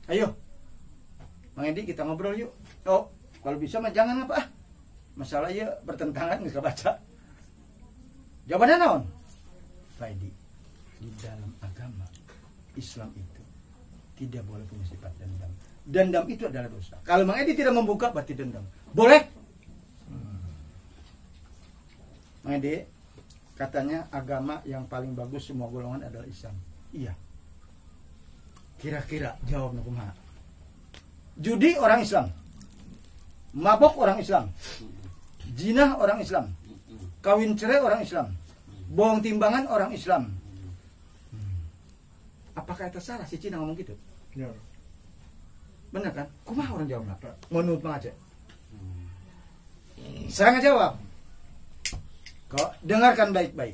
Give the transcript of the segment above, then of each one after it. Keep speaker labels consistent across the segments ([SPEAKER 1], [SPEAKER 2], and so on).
[SPEAKER 1] Ayo, Mang Edi kita ngobrol yuk. Oh, kalau bisa mah jangan apa. Masalah ya bertentangan nggak baca. Jawabannya naon? Pak Edi, di dalam agama Islam itu tidak boleh punya sifat dendam. Dendam itu adalah dosa. Kalau Mang Edi tidak membuka berarti dendam. Boleh? Mang Edi, katanya agama yang paling bagus semua golongan adalah Islam. Iya. Kira-kira jawab nukumaha. Judi orang Islam. Mabok orang Islam. Zina orang Islam. Kawin cerai orang Islam. Bohong timbangan orang Islam. Apakah itu salah si Cina ngomong gitu?
[SPEAKER 2] Ya.
[SPEAKER 1] Benar kan? Kumaha orang jawab apa? Menurut Mang Aceh. Saya ngejawab. Kok dengarkan baik-baik.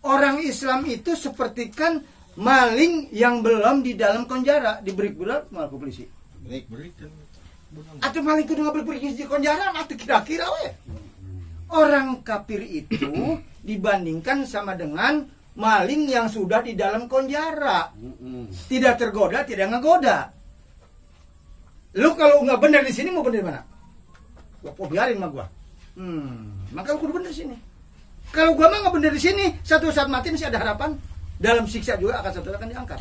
[SPEAKER 1] Orang Islam itu seperti kan maling yang belum di dalam penjara, diberi berat malah ke polisi. Atau maling kudu ngabrik di penjara, atau kira-kira we. Orang kafir itu dibandingkan sama dengan maling yang sudah di dalam penjara. Tidak tergoda, tidak ngegoda. Lu kalau nggak benar di sini mau benar di mana? Gua biarin sama gua. Maka lu kudu benar di sini. Kalau gua mah nggak benar di sini, satu saat mati masih ada harapan. Dalam siksa juga akan satu akan diangkat.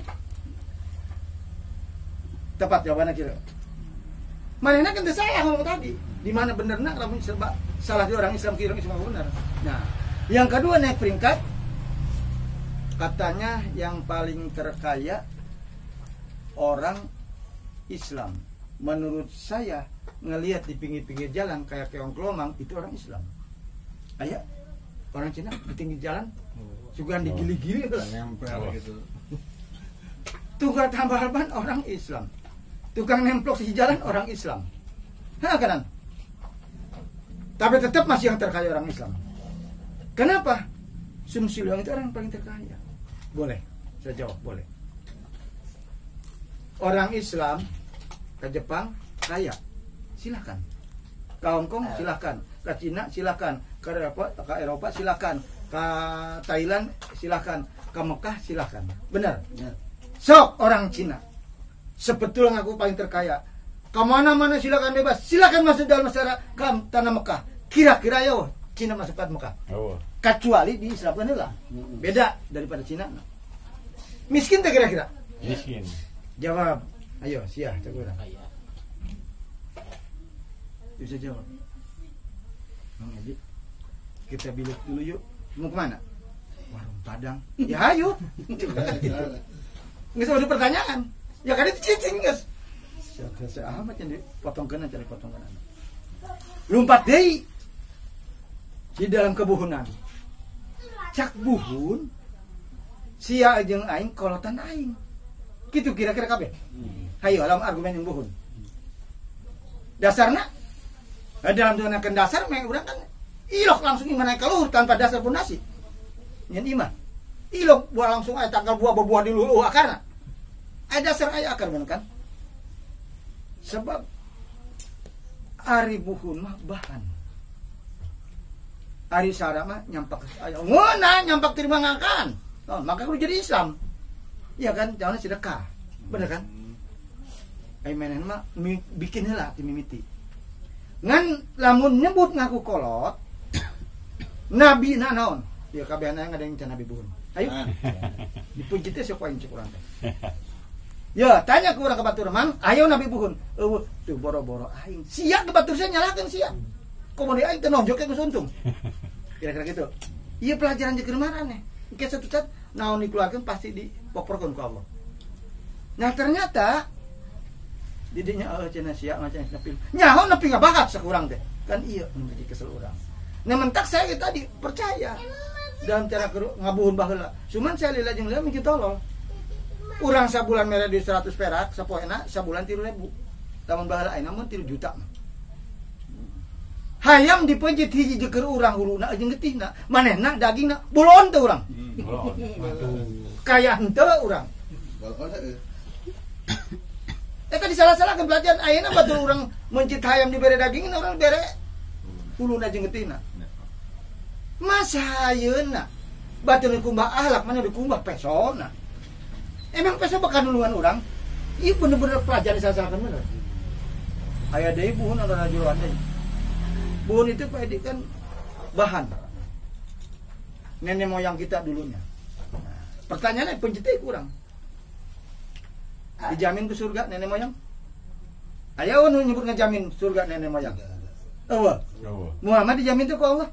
[SPEAKER 1] Tepat jawabannya kira. Mana kan salah ngomong tadi. Di mana benerna kalau serba salah di orang Islam kira semua benar. Nah, yang kedua naik peringkat katanya yang paling terkaya orang Islam. Menurut saya ngelihat di pinggir-pinggir jalan kayak keong kelomang itu orang Islam. Ayah orang Cina di pinggir jalan juga digili-gili
[SPEAKER 2] nempel gitu.
[SPEAKER 1] Tukang tambal ban orang Islam. Tukang nemplok di jalan orang Islam. Kanan. Tapi tetap masih yang terkaya orang Islam. Kenapa? Sum Siluang itu orang yang paling terkaya. Boleh, saya jawab boleh. Orang Islam ke Jepang kaya, silakan. Ke Hongkong silakan, ke Cina silakan, ke Eropa silakan, ke Thailand silakan, ke Mekah silakan. Benar? Sok orang Cina. Sebetulnya aku paling terkaya. Kemana-mana silakan bebas, silakan masuk dalam masyarakat ke tanah Mekah. Kira-kira ya, Cina masuk ke Mekah. Kecuali di Islam lah. Beda daripada Cina. Miskin tak kira-kira?
[SPEAKER 3] Miskin.
[SPEAKER 1] Jawab. Ayo, sia, coba. Bisa jawab. Mang Edi, kita bilik dulu yuk. Mau kemana? Warung Padang. Ya ayo. Nggak ada pertanyaan. Ya kan itu cicing guys. Saya amat yang dipotong kanan cari potong kanan. Lompat deh di dalam kebuhunan. Cak buhun sia jeung aing kolotan aing. Gitu kira-kira kabeh. Hayo alam argumen yang buhun. Dasarnya dalam menggunakan dasar meng urang kan ilok langsung iman naik keluar tanpa dasar pondasi. Nyen iman. Ilok buah langsung aya tanggal buah di luhur akarna. Aya dasar aya akar bener kan? Sebab ari buhun mah bahan. Ari sara mah nyampak aya. Ngona nyampak terima ngakan. Oh, maka kudu jadi Islam. Iya kan? Jangan sedekah. Bener kan? Ai menen mah bikin heula ti mimiti. Ngan lamun nyebut ngaku kolot nabi na naon ya kabehana yang ada yang can nabi buhun ayo dipuji teh sok wae cek urang teh ya tanya ke urang ke batur mang ayo nabi buhun tuh boro-boro aing sia ke batur saya nyalakeun sia komo aing teh nonjok ke untung kira-kira gitu iya pelajaran jeung marane engke satu saat naon dikeluarkeun pasti dipoporkeun ku Allah. Nah ternyata didinya cenah sia macam nepil. Nyaho nepi ngabakat sakurang teh. Kan iya menjadi kesel urang. Nah mentak saya tadi percaya dalam cara ngabuhun baheula. Cuman saya lila jeung lila mikir tolol. Urang sabulan mere di 100 perak, sapoena sabulan 3.000. Lamun baheula ayeuna mah 3 juta. Hayam dipejit hiji jeung urang huluna jeung getihna. Manehna dagingna bolon teh urang. Kaya henteu urang. Kan disalah-salah ke pelajaran ayeuna batur urang mencit hayam dibere daging orang bere huluna jeung getihna. Masa ayeuna batur kumbah ahlak mana dikumbah pesona. Emang peso bakal nulungan urang? Iya bener-bener pelajaran saya bener. Ayah deui buhun adalah juruan deui. Buhun itu Pak Edi kan bahan nenek moyang kita dulunya. Nah, pertanyaannya pencetai kurang. Dijamin ke surga nenek moyang? Ayo nu nyebut ngejamin surga nenek moyang. Eueuh. Muhammad dijamin tuh ke Allah.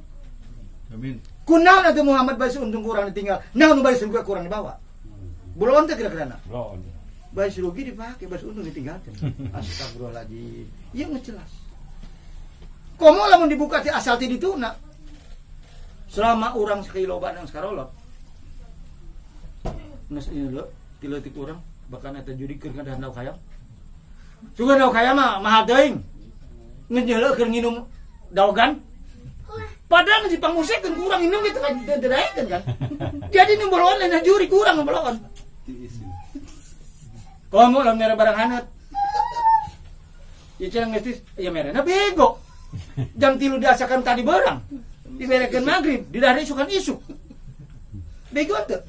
[SPEAKER 2] Amin.
[SPEAKER 1] Kunaon atuh Muhammad bae untung kurang ditinggal. Naon nu bae surga kurang dibawa. Bulan teh kira-kira na.
[SPEAKER 2] Belum.
[SPEAKER 1] Bae rugi dipake, bae untung ditinggalkeun. Astagfirullahaladzim. Ieu geus jelas. Komo lamun dibuka ti asal ti dituna. Selama orang sakilobaan yang sekarolot. Nes ieu lho, ti leutik urang bahkan eta judi keur ngadahan daun khayam. Sugan daun khayam mah mahal teuing. Ngejeuleuh keur nginum daogan. Padahal si pangmusekeun kurang minum itu kan dadaekeun kan. Jadi nu boloan lain juri kurang nu boloan. Komo lamun mere barang hangat. Ieu cenah ngestis, ya merena bego. Jam 3 diasakan tadi barang. Diberekeun magrib, didari isukan isuk. Bego atuh.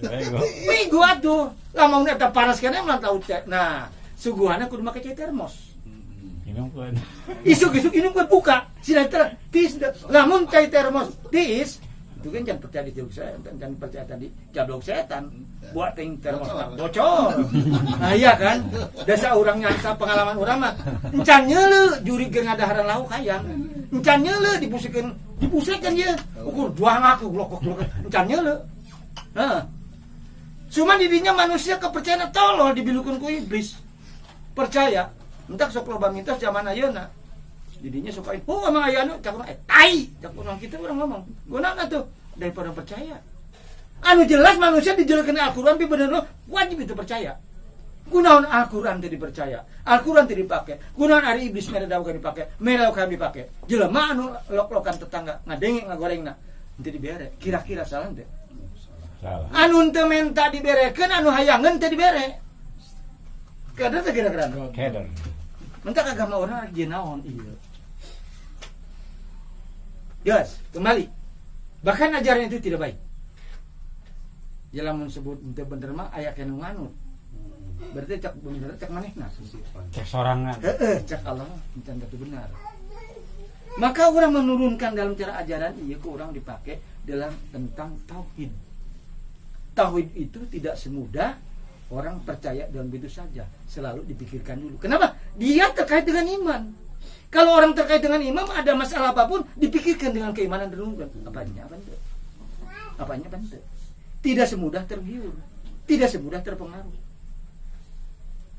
[SPEAKER 1] Bego atuh. Lamun eta panas keneh mah tahu cek. Nah, suguhanna kudu make cai termos.
[SPEAKER 2] Minumkeun.
[SPEAKER 1] Isuk-isuk minumkeun buka. Sinetron tis lamun cai termos tis. Itu kan jangan percaya di jauh saya, jangan percaya tadi jablok setan. Buat ting termos bocor. Nah iya kan? Dasa urang nyangsa pengalaman urang mah. Encan nyeuleuh juri keur ngadaharan lauk hayang. Encan nyeuleuh dipusekeun ye. Ukur dua ngaku glokok-glokok. Encan nyeuleuh. Heeh. Cuma didinya manusia kepercayaan tolol dibilukeun ku iblis. Percaya. Entak sok loba mitos zaman ayeuna. Didinya sukain, oh emang aya anu cak urang tai, cak urang kita urang ngomong. Gunakan tuh daripada percaya. Anu jelas manusia dijelaskeun Al-Qur'an tapi bener wajib itu percaya. Gunaon Al-Qur'an teh dipercaya. Al-Qur'an teh dipake. Gunaon ari iblis mere daogan dipake, mere daogan dipake. Jelema anu lok-lokan tetangga ngadenge ngagorengna henteu dibere. Kira-kira salah teh?
[SPEAKER 2] Salah.
[SPEAKER 1] Anu teu menta diberekeun anu hayangeun teh dibere. Kada teh kira-kira.
[SPEAKER 2] Keder.
[SPEAKER 1] Mentak agama orang rek naon ieu. Yes, kembali. Bahkan ajaran itu tidak baik. Jalan sebut untuk bener mah aya kanu nganut. Berarti cak bener cak manehna.
[SPEAKER 2] Cek sorangan.
[SPEAKER 1] Cak Allah encan itu benar. Maka orang menurunkan dalam cara ajaran ieu ke orang dipakai dalam tentang tauhid. Tauhid itu tidak semudah orang percaya dan begitu saja. Selalu dipikirkan dulu. Kenapa? Dia terkait dengan iman. Kalau orang terkait dengan imam ada masalah apapun dipikirkan dengan keimanan dulu kan. Apanya bante? Apanya bante? Tidak semudah tergiur, tidak semudah terpengaruh.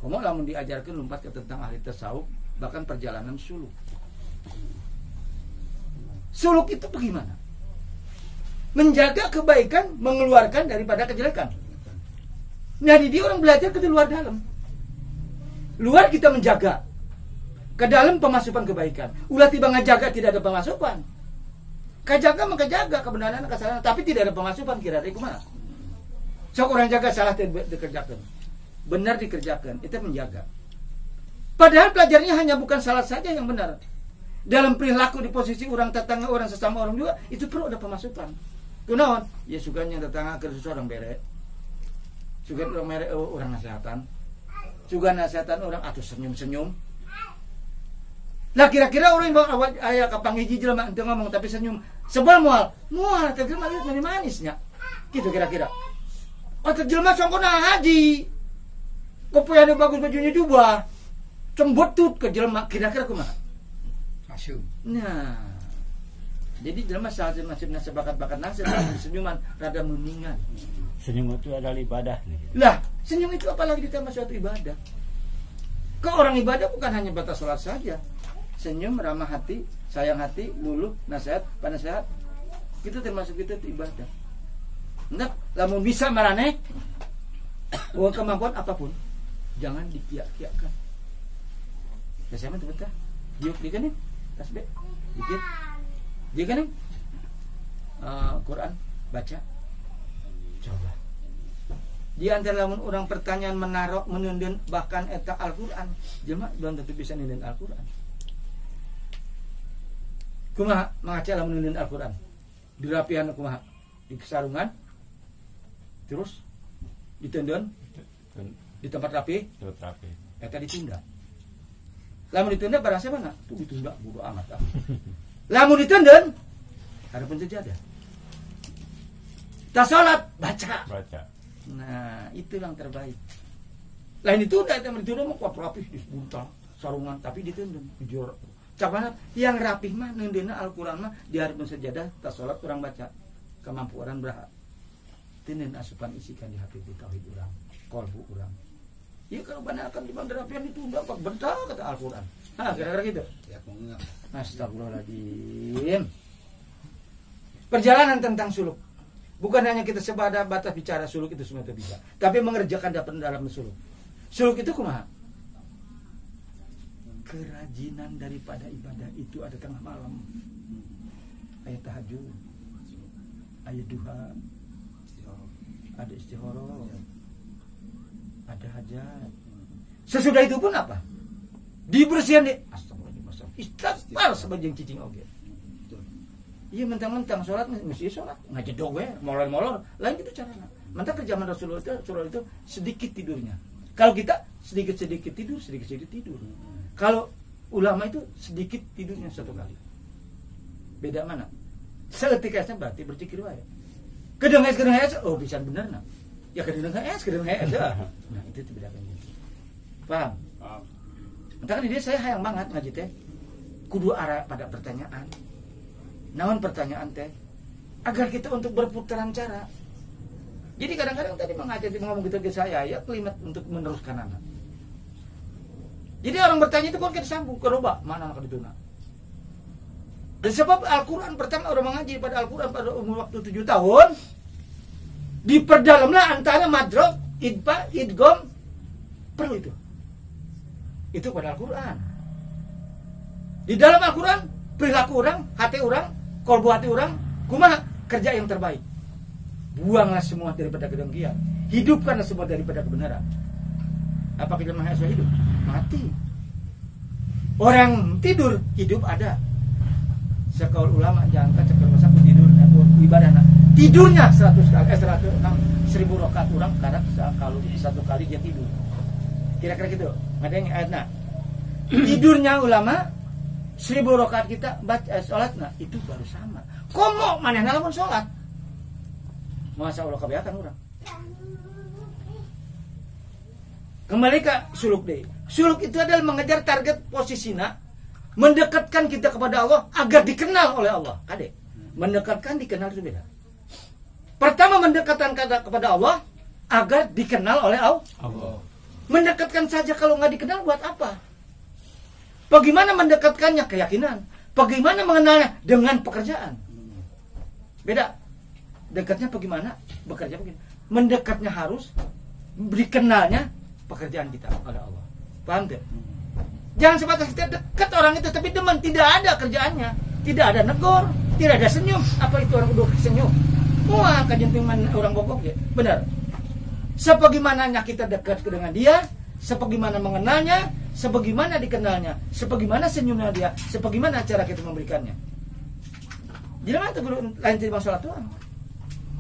[SPEAKER 1] Komo lamun diajarkan lompat ke tentang ahli tasawuf, bahkan perjalanan suluk. Suluk itu bagaimana? Menjaga kebaikan, mengeluarkan daripada kejelekan. Jadi dia orang belajar ke luar dalam. Luar kita menjaga, ke dalam pemasukan kebaikan. Ulah tiba ngajaga tidak ada pemasukan. Kajaga mengkajaga kebenaran kesalahan, tapi tidak ada pemasukan kira-kira kumaha. Sok orang jaga salah dikerjakan. Benar dikerjakan, itu menjaga. Padahal pelajarnya hanya bukan salah saja yang benar. Dalam perilaku di posisi orang tetangga, orang sesama orang juga, itu perlu ada pemasukan. Kunaon? Ya suganya tetangga ke seseorang bere. Sugan orang mere orang nasihatan. Sugan nasihatan orang atuh senyum-senyum. Lah kira-kira orang yang bawa ayah kapang hiji jelema ente ngomong tapi senyum. Sebel mual teh jelema lihat manis-manisnya. Gitu kira-kira. Oh teh jelema songkona haji. Kopiannya bagus bajunya jubah. Cembetut ke jelema kira-kira kumaha? Asyum. Nah. Jadi jelema nasib bakat-bakat nasib senyuman rada muningan.
[SPEAKER 2] Senyum itu adalah ibadah nih.
[SPEAKER 1] Lah, senyum itu apalagi ditambah suatu ibadah. Ke orang ibadah bukan hanya batas salat saja. Senyum, ramah hati, sayang hati, luluh, nasihat, panasihat. Itu termasuk itu ibadah. Enggak, lamun bisa marane kemampuan apapun, jangan dikiak-kiakan. Ya saya mah bentar. Diuk dikeun tasbih. Dikit. Dikeun Quran baca. Coba. Di antara lamun orang pertanyaan menarok menundun bahkan eta Al-Qur'an, jelema belum tentu bisa nundun Al-Qur'an. Kumaha mangaca lamun nundun Al-Qur'an? Dirapihan kumaha? Di sarungan. Terus ditendon di tempat rapi. Eta ditunda. Lamun ditunda barang saya mana? Tuh ditunda bodo amat. Lamun ditunda, ada pun sejadah. Tak sholat, baca. Nah, itu yang terbaik. Lain ditunda, itu ditunda mau kuat rapih di buntal sarungan, tapi ditunda jujur. Cak yang rapih mah nendena Al-Qur'an mah di hareupeun sejadah, tak sholat orang baca. Kemampuan berhak. Tenen asupan isikan di hati tauhid urang, qalbu urang. Ya kalau banakan di bandarapian ditunda pak bentar kata Al-Qur'an. Nah, kira-kira gitu.
[SPEAKER 3] Ya, mengingat.
[SPEAKER 1] Astagfirullahaladzim. Perjalanan tentang suluk. Bukan hanya kita batas bicara suluk itu semua itu bisa, tapi mengerjakan dalam suluk. Suluk itu kumaha? Kerajinan daripada ibadah itu ada tengah malam. Ayat tahajud, ayat duha, ada istikharah, ada hajat. Sesudah itu pun apa? Dibersihan deh. Astagfirullahaladzim. Istighfar sebanjing cicing oge. Iya mentang-mentang sholat mesti sholat ngajedog we molor-molor lain gitu caranya. Mentang kerjaan Rasulullah itu sedikit tidurnya. Kalau kita sedikit-sedikit tidur, sedikit-sedikit tidur. Kalau ulama itu sedikit tidurnya satu kali. Beda mana? Seketika berarti berzikir wae. Kedenges oh bisa bener nah. Ya kedenges. Nah, itu bedakan gitu. Paham? Paham. Entah dia saya hayang banget ngaji teh. Kudu arah pada pertanyaan. Naon pertanyaan teh? Agar kita untuk berputaran cara. Jadi kadang-kadang tadi ngomong gitu ke saya ya kalimat untuk meneruskan anak. Jadi orang bertanya itu kan kita sambung ke roba mana anak itu nak. Dan sebab Al-Quran pertama orang mengaji pada Al-Quran pada umur waktu 7 tahun diperdalamlah antara madrok, idba, idgom perlu itu. Itu pada Al-Quran. Di dalam Al-Quran perilaku orang, hati orang, kolbu hati orang, kumaha kerja yang terbaik. Buanglah semua daripada kedengkian. Hidupkanlah semua daripada kebenaran. Apa kita maha hidup? Mati. Orang tidur, hidup ada. Sekaul ulama jangan cekal satu tidur ibadah. Tidurnya 100 kali, 106 1000 rakaat orang karena kalau satu kali dia tidur. Kira-kira gitu. Ada yang ayatna. Tidurnya ulama 1000 rakaat kita baca salatna itu baru sama. Komo manehna lamun salat. Masa Allah kebiakan orang. Kembali ke suluk deh. Suluk itu adalah mengejar target posisinya, mendekatkan kita kepada Allah agar dikenal oleh Allah. Kade, mendekatkan dikenal itu beda. Pertama mendekatkan kepada Allah agar dikenal oleh Allah. Mendekatkan saja kalau nggak dikenal buat apa? Bagaimana mendekatkannya? Keyakinan. Bagaimana mengenalnya? Dengan pekerjaan. Beda. Dekatnya bagaimana? Bekerja begini. Mendekatnya harus dikenalnya pekerjaan kita oleh Allah. Paham tidak? Jangan sebatas kita dekat orang itu tapi demen tidak ada kerjaannya, tidak ada negor, tidak ada senyum. Apa itu orang udah senyum? Wah, kajentingan orang bokok ya. Benar. Sebagaimananya kita dekat dengan dia, sebagaimana mengenalnya, sebagaimana dikenalnya, sebagaimana senyumnya dia, sebagaimana cara kita memberikannya. Jadi mana guru lain tidak sholat doang.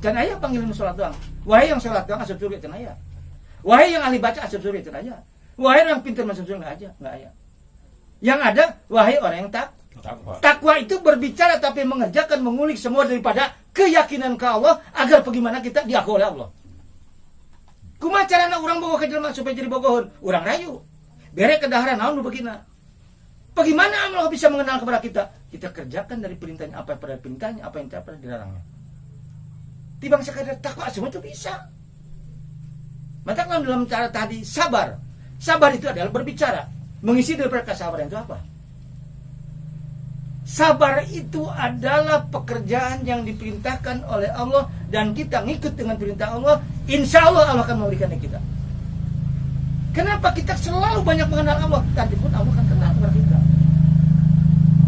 [SPEAKER 1] Dan ayah panggilin sholat doang. Wahai yang sholat doang asup surga dan ayah. Wahai yang ahli baca asup surga dan ayah. Wahai yang pintar masuk surga nggak ayah. Yang ada wahai orang yang takwa. Takwa itu berbicara tapi mengerjakan, mengulik semua daripada keyakinan ke Allah agar bagaimana kita diakui oleh Allah. Kumaha carana orang bogoh ke jelema supaya jadi bogohun? Urang rayu. Bere kedaharan naon nu begina. Bagaimana Allah bisa mengenal kepada kita? Kita kerjakan dari perintahnya apa yang pada perintahnya, apa yang tidak pernah dilarangnya. Tibang sekadar takwa semua itu bisa. Maka kalau dalam cara tadi sabar. Sabar itu adalah berbicara. Mengisi daripada kesabaran itu apa? Sabar itu adalah pekerjaan yang diperintahkan oleh Allah dan kita ngikut dengan perintah Allah, insya Allah Allah akan memberikannya kita. Kenapa kita selalu banyak mengenal Allah? Tadi pun Allah akan kenal kepada kita.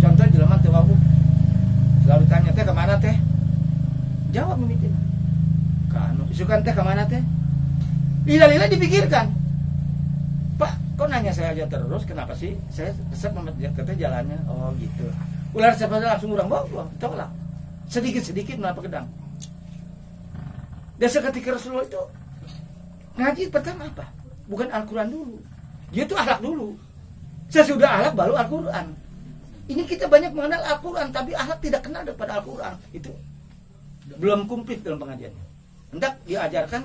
[SPEAKER 1] Contoh jelema teh wawu. Selalu ditanya teh kemana teh? Jawab mimitin. Kanu isukan teh kemana teh? Lila-lila dipikirkan. Pak, kok nanya saya aja terus? Kenapa sih? Saya resep teh jalannya. Oh gitu. Ular sebenarnya langsung urang bawa, tolak. Sedikit-sedikit melapa gedang. Dan seketika Rasulullah itu ngaji pertama apa? Bukan Al-Quran dulu. Dia itu akhlak dulu. Sesudah akhlak baru Al-Quran. Ini kita banyak mengenal Al-Quran, tapi akhlak tidak kenal daripada Al-Quran. Itu belum komplit dalam pengajiannya. Hendak diajarkan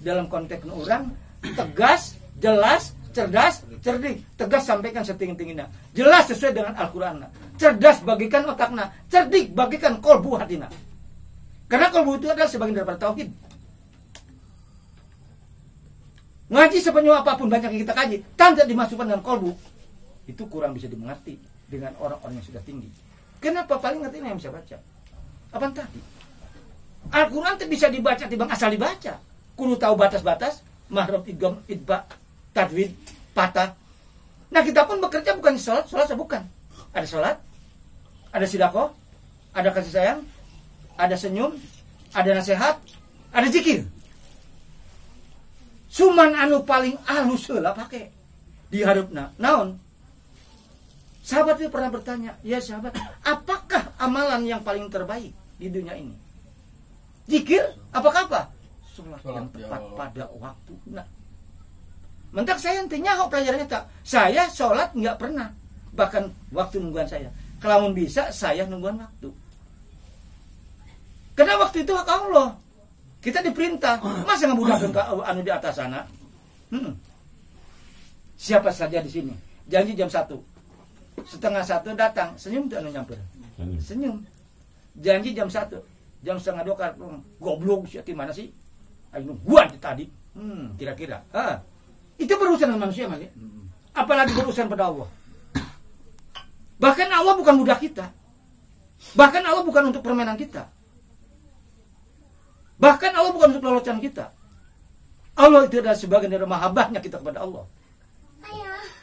[SPEAKER 1] dalam konteks orang tegas, jelas, cerdas, cerdik. Tegas sampaikan setinggi-tingginya. Jelas sesuai dengan Al-Quran. Cerdas bagikan otakna, cerdik bagikan kolbu hatina. Karena kolbu itu adalah sebagian daripada tauhid. Ngaji sebanyak apapun banyak yang kita kaji, tanpa dimasukkan dengan kolbu, itu kurang bisa dimengerti dengan orang-orang yang sudah tinggi. Kenapa? Paling ngerti yang bisa baca. Apa tadi? Al-Quran itu bisa dibaca, timbang asal dibaca. Kudu tahu batas-batas, mahruf, idgham, idba, tajwid, patah. Nah kita pun bekerja bukan sholat bukan. Ada sholat, ada sedekah, ada kasih sayang, ada senyum, ada nasihat, ada zikir. Cuman anu paling halus lah pakai di harupna. Naon? Sahabat itu pernah bertanya, ya sahabat, apakah amalan yang paling terbaik di dunia ini? Zikir? Apakah apa? Sholat yang tepat pada waktu. Nah, mentak saya intinya pelajarannya tak. Saya sholat nggak pernah. Bahkan waktu nungguan saya. Kalau bisa saya nungguan waktu. Karena waktu itu hak Allah. Kita diperintah. Masa ngebudakkan ke anu di atas sana? Siapa saja di sini. Janji jam 1. Setengah 1 datang. Senyum tuh anu nyamper. Senyum. Janji jam 1. Jam setengah 2 kartu. Goblok sih mana sih? Ayo nungguan tadi. Kira-kira. Itu berurusan dengan manusia mali. Apalagi berurusan pada Allah. Bahkan Allah bukan budak kita. Bahkan Allah bukan untuk permainan kita. Bahkan Allah bukan untuk lelucon kita. Allah itu adalah sebagian dari mahabbahnya kita kepada Allah.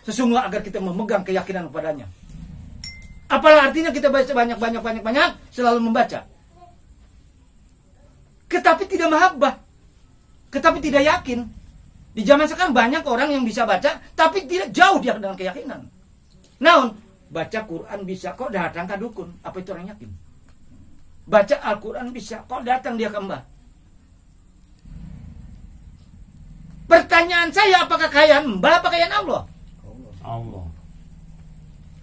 [SPEAKER 1] Sesungguhnya agar kita memegang keyakinan kepadanya. Apalah artinya kita baca banyak selalu membaca. Tetapi tidak mahabbah. Tetapi tidak yakin. Di zaman sekarang banyak orang yang bisa baca, tapi tidak jauh dia dengan keyakinan. Naon? Baca Quran bisa, kok datang ke dukun. Apa itu orang yakin? Baca Al-Quran bisa, kok datang dia ke mbah. Pertanyaan saya, apakah kekayaan mbah, apa kekayaan Allah?
[SPEAKER 2] Allah.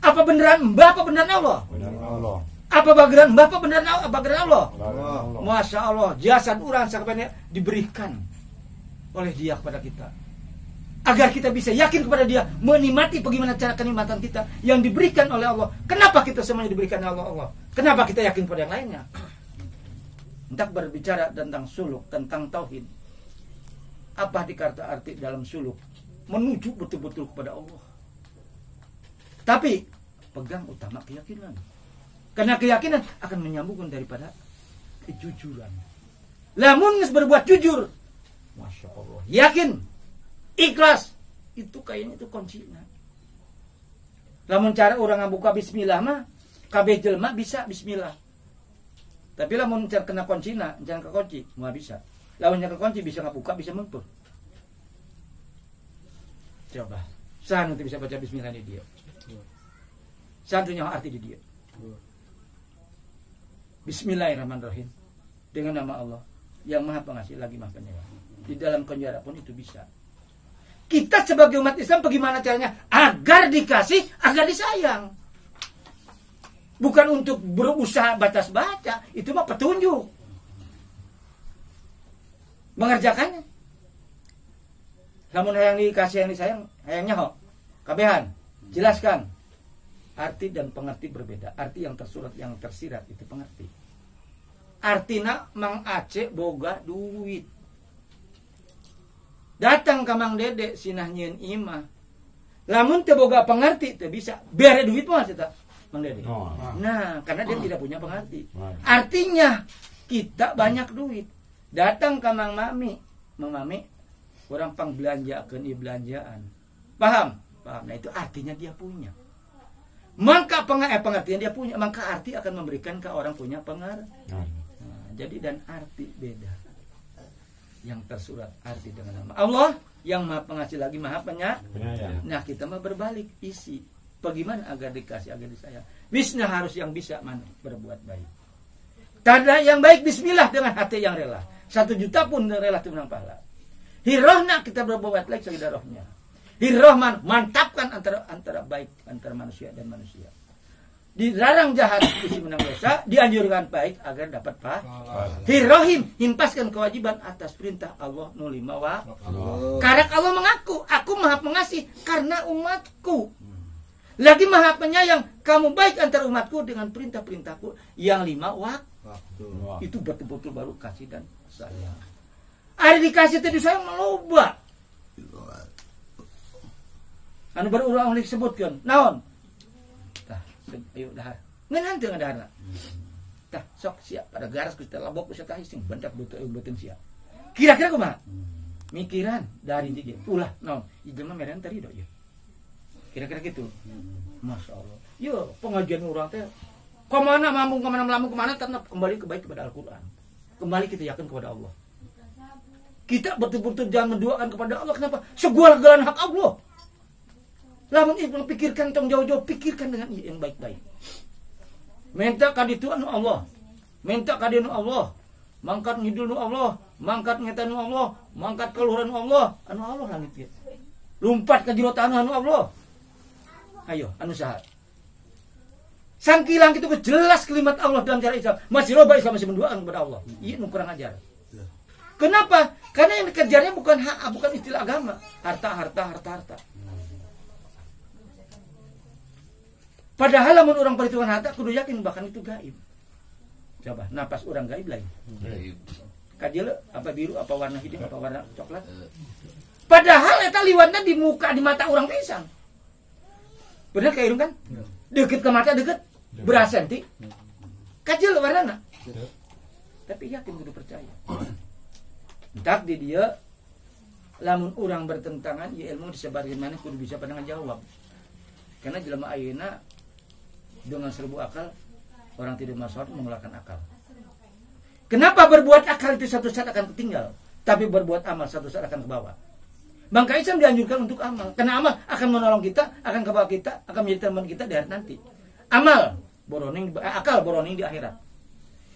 [SPEAKER 1] Apa beneran mbah, apa beneran Allah?
[SPEAKER 2] Beneran Allah.
[SPEAKER 1] Apa bageran mbah, apa beneran Allah?
[SPEAKER 2] Allah.
[SPEAKER 1] Masya Allah, jasad orang sampai diberikan oleh dia kepada kita. Agar kita bisa yakin kepada dia, menikmati bagaimana cara kenikmatan kita yang diberikan oleh Allah. Kenapa kita semuanya diberikan oleh Allah? Kenapa kita yakin pada yang lainnya? Hendak berbicara tentang suluk, tentang tauhid. Apa dikata arti dalam suluk? Menuju betul-betul kepada Allah. Tapi pegang utama keyakinan. Karena keyakinan akan menyambungkan daripada kejujuran. Lamun berbuat jujur, Masya Allah, yakin, ikhlas, itu kayaknya itu kuncinya. Lamun cara orang ngabuka bismillah mah, kabeh jelema bisa bismillah. Tapi lamun cara kena kuncina, jangan ke kunci, nggak bisa. Lamun ke kunci bisa ngabuka, bisa mempur. Coba, sanu bisa baca bismillah di dia. Santunya arti di dia. Bismillahirrahmanirrahim. Dengan nama Allah yang Maha Pengasih lagi Maha Penyayang. Di dalam penjara pun itu bisa. Kita sebagai umat Islam bagaimana caranya agar dikasih, agar disayang. Bukan untuk berusaha batas baca, itu mah petunjuk. Mengerjakannya. Namun yang dikasih, yang disayang, hayangnya kok. Kabehan, jelaskan. Arti dan pengerti berbeda. Arti yang tersurat, yang tersirat itu pengerti. Artina Mang Aceh boga duit. Datang ke Mang Dede sinah nyieun imah. Lamun teu boga pengerti teu bisa. Bere duit mah eta Mang Dede. Nah, karena dia tidak punya pengerti. Artinya kita banyak duit. Datang ke Mang Mami, Mang Mami orang pang belanjakeun ieu belanjaan. Paham? Paham. Nah itu artinya dia punya. Maka pengertian dia punya, maka arti akan memberikan ke orang punya pengertian. Nah, jadi dan arti beda. Yang tersurat arti dengan nama Allah yang Maha Pengasih lagi Maha Penyayang. Nah kita mah berbalik isi. Bagaimana agar dikasih, agar disayang? Bismillah harus yang bisa mana berbuat baik. Tanda yang baik bismillah dengan hati yang rela. 1 juta pun rela itu menang pahala. Hirohna kita berbuat baik sekedar rohnya. Hirrohman, mantapkan antara baik antara manusia dan manusia. Dilarang jahat isi menang dosa, dianjurkan baik agar dapat pahala. Hirrohim, himpaskan kewajiban atas perintah Allah nulima wa. Karena Allah mengaku, aku maha pengasih karena umatku. Lagi maha penyayang, kamu baik antara umatku dengan perintah-perintahku yang 5 waktu. Itu betul-betul baru kasih dan sayang. Ada dikasih tadi sayang meloba. Anu baru orang disebutkan, naon? Ayo dahar. Ngan hanteu ngadarna. Tah sok siap pada garas ku labok ku satah sing bendak beuteung sia. Kira-kira kumaha? Mikiran dari dia. Ulah naon? Ieu mah meren tadi do ya. Kira-kira gitu. Masya Allah. Yo pengajian urang teh kemana mamung kemana melambung kemana tetap kembali kepada Al-Qur'an. Kembali kita yakin kepada Allah. Kita betul-betul jangan mendoakan kepada Allah. Kenapa? Segala-galanya hak Allah. Lamun ibu pikirkan tong jauh-jauh, pikirkan dengan yang baik-baik. Minta kaditu anu Allah, minta kadinu Allah, mangkat ngidul nu Allah, mangkat ngeta nu Allah, mangkat keluhuran nu Allah, anu Allah langit ya. Lumpat ke jero tanah anu Allah. Ayo, anu saha. Sangkilang itu jelas kalimat Allah dalam cara Islam. Masih loba Islam masih mendoakan kepada Allah. Iya nu kurang ajar. Kenapa? Karena yang dikejarnya bukan hak, bukan istilah agama, harta. Padahal lamun orang perhitungan harta kudu yakin bahkan itu gaib. Coba napas orang gaib lain. Gaib. Kadieu apa biru, apa warna hijau, apa warna coklat. Padahal eta liwatna di muka di mata orang pisan. Bener kayak irung kan? Deket ke mata deket. Beras senti. Kadieu warnana. Tapi yakin kudu percaya. Tak di dia lamun orang bertentangan ya ilmu disebarin mana kudu bisa pada ngajawab. Karena jelema ayeuna dengan 1000 akal orang tidak masuk mengeluarkan akal. Kenapa berbuat akal itu satu saat akan ketinggal, tapi berbuat amal satu saat akan ke bawah. Maka Islam dianjurkan untuk amal, karena amal akan menolong kita, akan ke bawah kita, akan menjadi teman kita di hari nanti. Amal boroning, akal boroning di akhirat.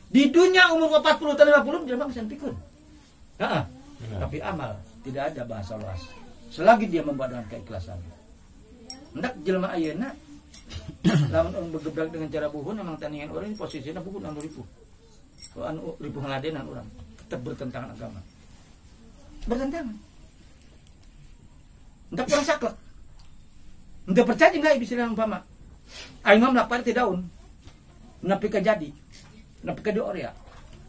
[SPEAKER 1] Di dunia umur 40 tahun 50 jelema bisa pikun. Tapi amal tidak ada bahasa luas. Selagi dia membuat dengan keikhlasan. Hendak jelema ayeuna lamun orang bergebrak dengan cara buhun emang tanian orang ini posisinya buhun anu ripuh. Anu ripuh ngeladenan orang tetap bertentangan agama. Bertentangan. Hendak orang saklek. Hendak percaya enggak bisa umpama. Aing mah melakukan ti daun. Nepi ka jadi. Nepi ka diorea.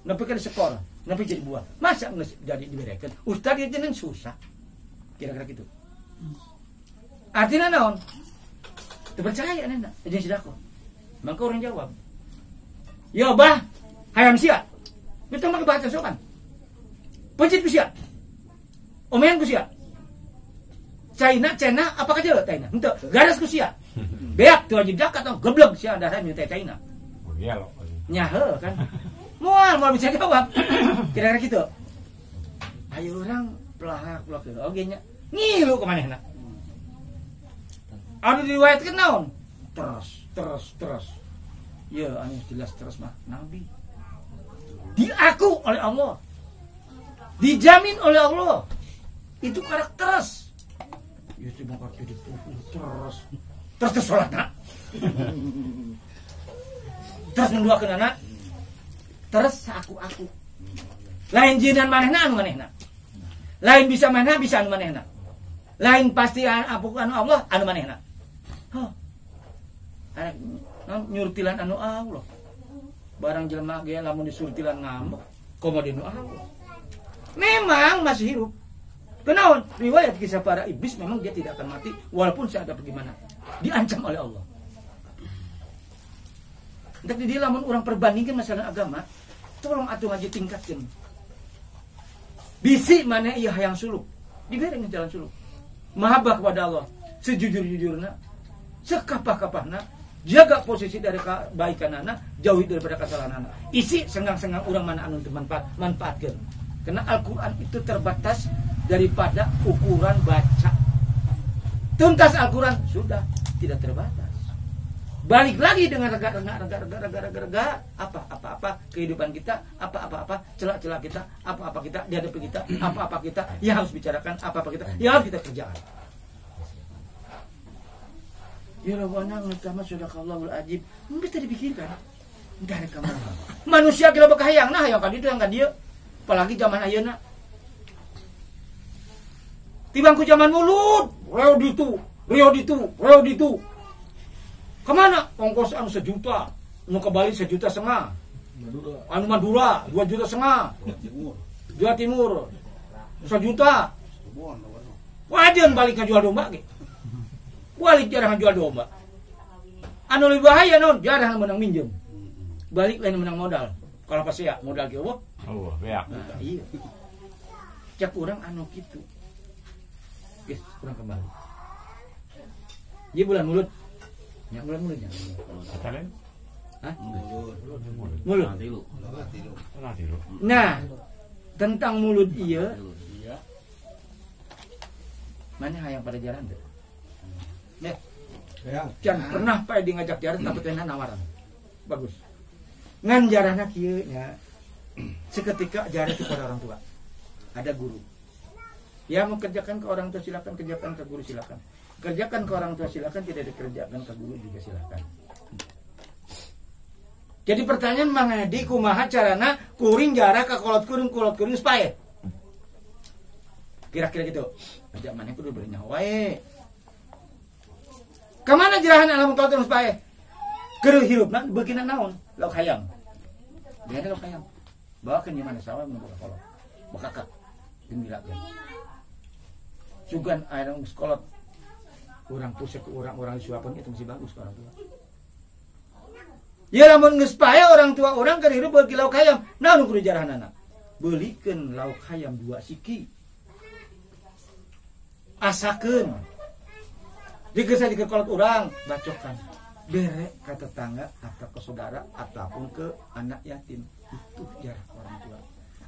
[SPEAKER 1] Nepi ka disekor. Nepi jadi buah. Masa geus jadi diberekeun? Ustaz ieu jeneng susah. Kira-kira gitu. Artinya naon? Terpercaya nena, aja sidako. Maka orang jawab, ya bah, hayam sia. Itu mah kebaca sokan. Pencit ku sia. Omean ku sia. China, apakah aja China? Henteu, garas ku sia. Beak tu wajib zakat atau geblek sia darah minta China. Iya loh. Nyahe kan. Moal bisa jawab. Kira-kira gitu. Ayo orang pelahak oge nya. Ngilu ke manehna. Anu diriwayatkeun naon? Terus. Ya, anu jelas terus mah Nabi. Diaku oleh Allah. Dijamin oleh Allah. Itu karakter. Ya cuma karakter terus. Terus salatna. Terus menduakeun anak. Terus aku. Lain jinan manehna anu manehna. Lain bisa manehna bisa anu manehna. Lain pasti apukan Allah anu manehna. Nyurtilan anu Allah. Barang jelema ge lamun disurtilan ngambek, komo dinu Allah. Memang masih hidup. Kenaon? Riwayat kisah para iblis memang dia tidak akan mati walaupun seadap bagaimana. Diancam oleh Allah. Entah di lamun orang perbandingkan masalah agama, tolong atuh ngaji tingkatkeun. Bisi mana ieu hayang suluk, dibereng jalan suluk. Mahabbah kepada Allah sejujur-jujurna. Sekapah-kapahna, jaga posisi dari kebaikan anak, jauhi daripada kesalahan anak. Isi senggang-senggang orang mana anu manfaatkan. Karena Al-Quran itu terbatas daripada ukuran baca. Tuntas Al-Quran sudah tidak terbatas. Balik lagi dengan rega apa kehidupan kita, apa celah-celah kita, apa kita dihadapi kita, apa kita yang harus bicarakan, apa kita yang harus kita kerjakan. Ya rabbana ngutama sadaqallahul ajib. Enggak tadi dipikirkan. Entar kamu. Manusia kilo bakahayang nah yang kadi itu yang dia. Apalagi zaman ayeuna. Tibangku zaman mulut, reo ditu. Kemana? Ongkos anu 1 juta, anu ke Bali 1,5 juta. Anu Madura 2,5 juta. Jawa Timur 1 juta. Wajan balik jual domba ge. Balik jarang jual domba. Anu lebih bahaya non, jarang menang minjem. Balik lain menang modal. Kalau pas ya modal ge eueuh.
[SPEAKER 2] Oh, ya.
[SPEAKER 1] Nah, iya. Cek urang anu kitu. Guys, kurang kembali. Dia bulan mulut. Ya bulan mulutnya.
[SPEAKER 2] Kalian?
[SPEAKER 1] Hah?
[SPEAKER 2] Mulut.
[SPEAKER 1] Mulut.
[SPEAKER 2] Nanti lu.
[SPEAKER 1] Nah, tentang mulut iya. Mana hayang pada jalan deh? Ya. Jangan pernah pae di ngajak jalan tapi kena nawaran. Bagus. Ngan jarana kieu nya. Seketika jarak kepada orang tua. Ada guru. Ya mau kerjakan ke orang tua silakan, kerjakan ke guru silakan. Kerjakan ke orang tua silakan, tidak dikerjakan ke guru juga silakan. Jadi pertanyaan mangadi kumaha carana kuring jarak ke kolot kuring supaya. Kira-kira gitu. Ajak mana kudu beri nyawa wae. Kamana jerahan alam kolot kuring supaya? Keur hirupna beugina naon? Lauk hayam. Dia lauk hayam. Bawakeun di mana sawah mun boga kolot. Bakakak gembira kan. Sugan air sekolah orang pusat ke orang suapan itu masih bagus ke orang tua. Ya lamun geus pae orang tua orang keur hirup beuki lauk hayam, naon kudu jarahanana? Beulikeun lauk hayam 2 siki. Asakeun. Dikeun ke kolot urang, bacokan. Bere ka tetangga atau ke saudara ataupun ke anak yatim. Itu jarak orang tua.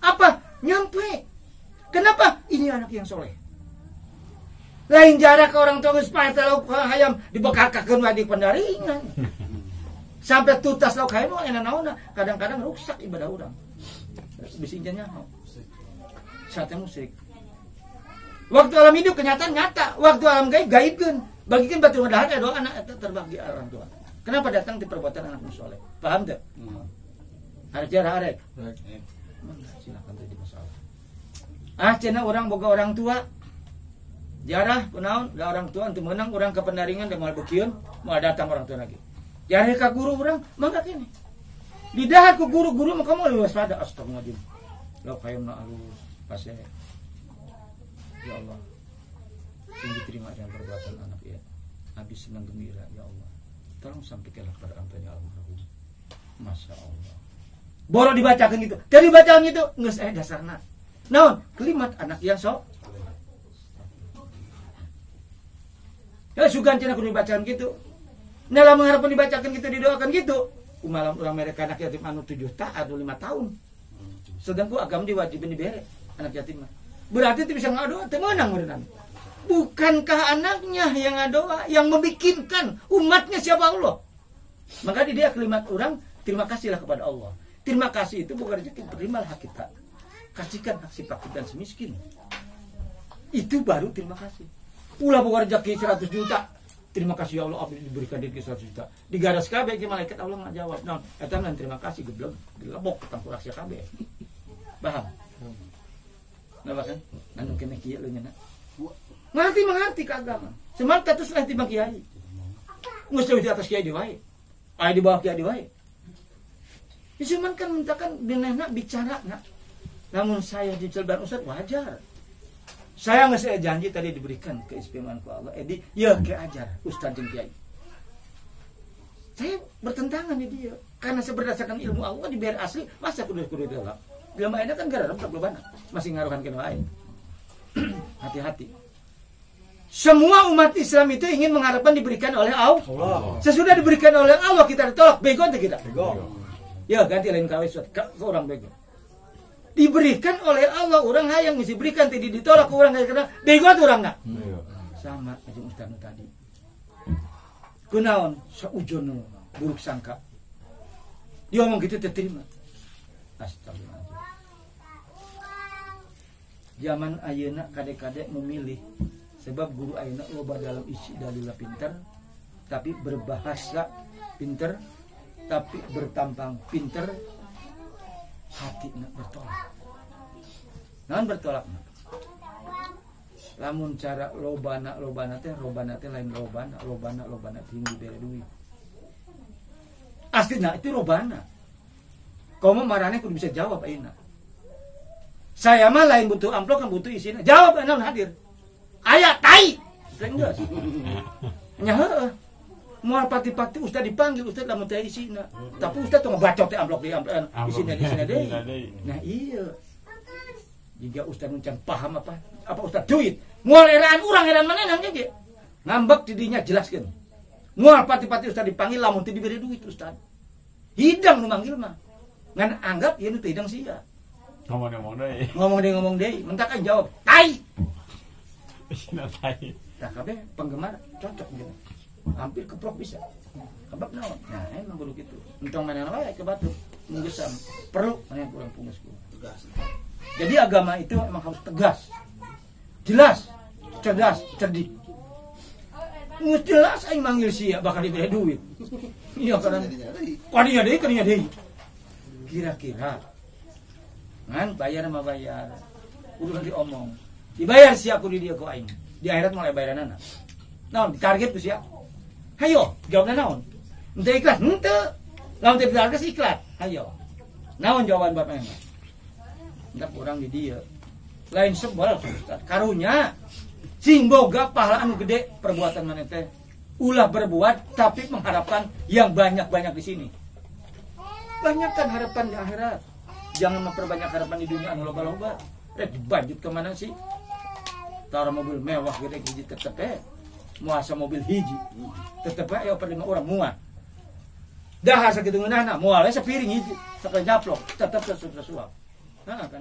[SPEAKER 1] Apa? Nyampe. Kenapa? Ini anak yang soleh. Lain jarak ke orang tua supaya lauk hayam dibekakakeun wae di pendaringan. Sampai tutas lauk hayam enak naonna, kadang-kadang rusak ibadah urang. Bisinjannya satnya musyrik. Waktu alam hidup kenyataan nyata, waktu alam gaib gaibkeun. Bagikeun batu ngadahan doa anak eta terbagi orang tua. Kenapa datang di perbuatan anak soleh? Paham teu? Arek jarah arek. Silakan jadi masalah. Cenah orang boga orang tua. Jarah kunaon da orang tua untuk menang orang ke pendaringan dan moal beukiun moal datang orang tua lagi. Jarah ka guru orang mangga kene. Didahat ku guru-guru mah kamu waspada astagfirullahaladzim. Lauk hayam na alus pase. Ya Allah. Sing diterima dengan perbuatan anak ya. Habis senang gembira ya Allah. Tolong sampaikanlah kepada antanya almarhum. Masya Allah. Boro dibacakan gitu. Dari bacaan gitu geus dasarna. Naon? Kalimat anak yang sok. Ya sugan cenah kudu dibacakan gitu. Nah lamun harapan dibacakan gitu didoakan gitu. Kumalam urang mereka anak yatim anu 7 tahun atau 5 tahun. Sedang ku agama diwajibin dibere anak yatim mah. Berarti itu bisa ngadoa teu meunang meureunna. Bukankah anaknya yang ngadoa yang membikinkan umatnya siapa Allah? Maka di dia kalimat orang terima kasihlah kepada Allah. Terima kasih itu bukan rezeki, terimalah hak kita. Kasihkan hak si fakir dan si miskin. Itu baru terima kasih. Ulah bukan rezeki 100 juta. Terima kasih ya Allah abdi diberikan rezeki 100 juta. Digaras kabeh ke malaikat Allah enggak jawab. Naon? Eta nan terima kasih geblek dilebok ketangkurak sia kabeh. Paham? Napa kan? Anu kene kieu leungeunna. Mengerti ke agama. Semal katus lah timbang kiai. Mesti di atas kiai di wae. Aya di bawah kiai di wae. Cuman kan mintakan dinehna bicara nak. Namun saya di celban ustaz wajar. Saya nggak saya janji tadi diberikan keistimewaan ku Allah. Ya ke ajar ustaz jeung kiai. Saya bertentangan di dia karena saya berdasarkan ilmu Allah diberi asli masa kudu deulak. Ilmu ayeuna kan gararem tak lobana. Masih ngaruhan kana wae. Hati-hati. Semua umat Islam itu ingin mengharapkan diberikan oleh Allah. Sesudah diberikan oleh Allah kita ditolak. Bego atau kita? Bego. Ya ganti lain kawin ke orang bego. Diberikan oleh Allah orang hayang mesti berikan tidak ditolak ke orang karena bego atau orang enggak? Sama aja ustaz tadi. Kunaon saujono buruk sangka. Dia ngomong gitu terima. Astagfirullah. Zaman ayeuna kadek-kadek memilih sebab guru ayeuna loba dalam isi dalil pintar tapi berbahasa pinter, tapi bertampang pinter, hati nak bertolak. Naon bertolak? Lamun cara lobana teh lain lobana tinggi bere duit. Aslinya itu robana. Kau mau marahnya kudu bisa jawab ayeuna. Saya mah lain butuh amplop kan butuh isinya. Jawab naon hadir. Aya tai. Geus. Nya heueuh. Moal pati-pati ustad dipanggil ustad lamun teh isina. Tapi ustad tong bacot teh amplop isina deui. Nah iya. Jika ustad mencan paham apa ustad duit. Moal eraan urang eran manehna ge. Ngambek didinya jelaskeun. Moal pati-pati ustad dipanggil lamun teu diberi duit ustad. Hidang nu manggil mah. Ngan anggap ieu nu teu hidang sia. Ngomong deui. Mentak aja jawab. Tai.
[SPEAKER 2] Isina tai.
[SPEAKER 1] Tah kabeh penggemar cocok gitu. Hampir keprok bisa. Kabab naon? Nah, emang kudu kitu. Entong manehna wae ke batu. Munggesam. Perlu manehna kurang punggesku. Tegas. Jadi agama itu emang harus tegas. Jelas, cerdas, cerdik. Ngus jelas aing manggil sia bakal diberi duit. Iya kan. Kadinya deui. Kira-kira ngan bayar sama bayar. Kudu diomong. Dibayar sia kudu dia ku aing. Di akhirat mulai bayaranana. Naon ditarget ku sia? Hayo, jawabna naon? Henteu ikhlas, henteu. Lamun teu ditarget ikhlas. Hayo. Naon jawaban bapak mah? Hendak urang di dieu. Lain sebal Ustaz. Karunya sing boga pahala anu gede perbuatan maneh teh. Ulah berbuat tapi mengharapkan yang banyak-banyak di sini. Banyakkan harapan di akhirat. Jangan memperbanyak harapan di dunia anu loba-loba. Dibajut kemana sih? Taruh mobil mewah gede hiji tetep muasa mobil hiji. Tetep ya per 5 orang muat. Dah sakitu ngeunahna moal sapiring hiji, sakal nyaplok tetep sesuap. Nah kan.